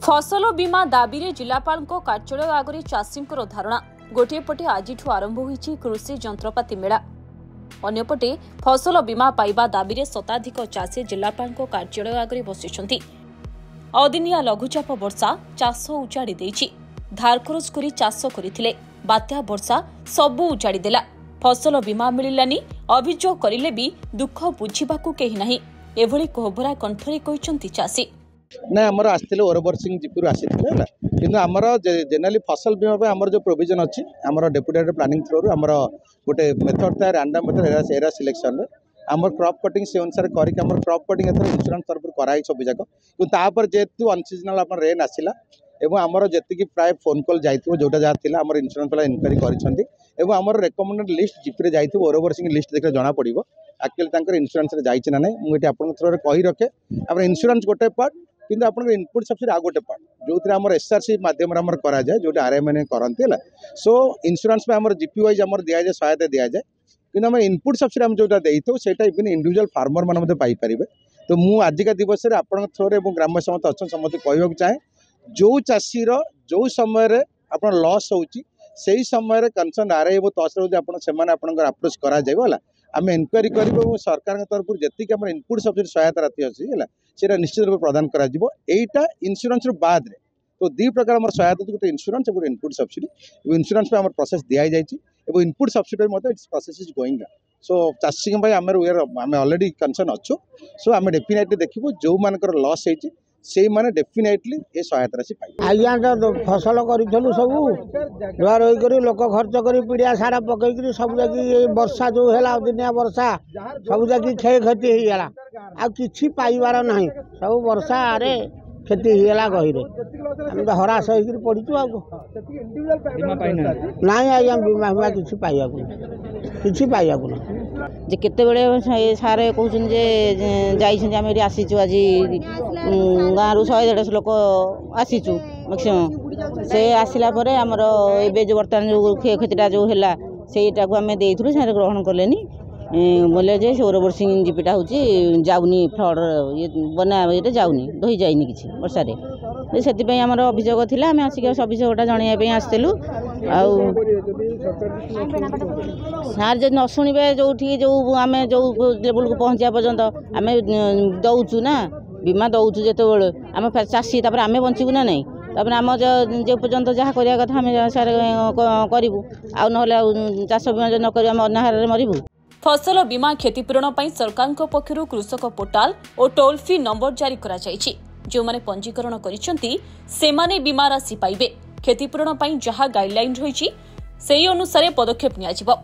फसल बीमा दाबी रे जिलापाल कार्यालय आगे चाषी धारणा गोटे पटे आज आरंभ होईछि कृषि जंत्रपाति मेला अन्यपटे फसल बीमा पाइबा दाबी रे शताधिक चाषी जिलापाल कार्यालय आगे बसिछन्ति। अदिनिया लघुचाप वर्षा चाष उजाड़ी देछि। धार खरच करी चाष करथिले बात्या वर्षा सबु उजाड़ी देला। फसल बीमा मिलिलानी अभियोग करिले भी दुख बुझिबाकू केही नाही एभली कोहबरा कंठरे कहिसन्ति चाषी। ना आमर आसते ओरबर सिंह जीपुर आसी कि जेनेराली फसल बीमा आमर जो प्रोविजन अच्छी आमर डेपुटेड प्लानिंग थ्रू आमर गोटे मेथड था रैंडम मेथड एरा सिलेक्शन आमर क्रॉप कटिंग से अनुसार करके क्रॉप कटिंग इंश्योरेंस तरफ कराई सब जाक कि जेहेतु अनसीजनाल रेन आसला एवं आमर जी प्राय फोन कॉल जाइए जोटा जहाँ थी आम इंश्योरेंस वाला इनक्वारी कर रेकमेंडेड लिस्ट जीपी जाइए ओरबर सिंह लिस्ट देखिए जना पड़ो एक्चुअली इंश्योरेंस जाइए ना नहीं मुझे आप थ्रू कही रखे आम इंश्योरेंस गोटे पार्ट किंतु आप इनपुट सब्सिडी आ गोटे पार्ट जो आम एसआरसी मध्यम कराए जो आरएमएन करती है सो इंश्योरेंस में आम जीपी वाइज आम दि जाए सहायता दि जाए कि आम इनपुट सब्सिडी आम जो देते से इवन इंडिविजुअल फार्मर मैंने पाइपर। तो मुझे आजिका दिवस में आप थ्रू ग्राम समस्त अच्छा समस्त कहूँ चाहे जो चाषीर जो समय आप लॉस होची से समय कंसर्न आरआई और तहसील अप्रोच करा आम इनक्वारी कर सरकार तरफ जी आम इनपुट सब्सिडी सहायता राशि अच्छी है निश्चित रूप प्रदान करा इंश्योरेंस बाद तो दी प्रकार आम सहायता गोटे इंश्योरेंस गोटे इनपुट सब्सिडी इंश्योरेंस आम प्रोसेस दि जाइए input subsidy process is going so चाषी आम ऑलरेडी कंसर्न अच्छु सो आम डेफिनेटली देखू जो मानकर लॉस होती से माने डेफिनेटली ये सहायता राशि पाई। आज्ञा तो फसल करूँ सब जुआ रही लोक खर्च कर पीड़िया सारा पकईकरी सब जाकि वर्षा जो है दिनिया वर्षा सब जाकि क्षय क्षति होगा आ कि पाइबार ना सब वर्षा आरे क्षति होगा गहीरे आम तो हराश होकर पड़चु ना आज्ञा बीमा बीमा कि पाइबा ना जे केते सारे कहते जाम आसीचु आज गाँव 100-150 लोक आसीचु मैक्सीम से आसला आमर ए जो बर्तमान जो क्षयक्षतिटा जो है सेटा को आम देथुँ से ग्रहण कलेनी बोले जे ओरबर सिंह जीपीटा हूँ जाऊनी फ्लड ये बना ये जाऊनी दही जाइनी कि वर्षार से आमर अभियोग थी आम आसिक अभियोगटा जनवाई आसलु सार जो न शुणे जो आम जो लेवल को पहुँचा पर्यंत आम दौचु ना बीमा दौचु जो आम चाषी आम बचू ना नहीं आम जो पर्यंत जहाँ करवा कथा आम सार करूँ आ ना चाष बीमा जो नक अनाहार मरबू। फसल बीमा क्षतिपूरण पर सरकार पक्षर कृषक पोर्टाल और टोल फ्री नंबर जारी करा जायछि। जो माने पंजीकरण करिसेंति सेमाने बीमा राशि पाइबे। क्षतिपूरण पर जहाँ गाइडलाइन रही से अनुसार पदक्षेप नियाजिबो।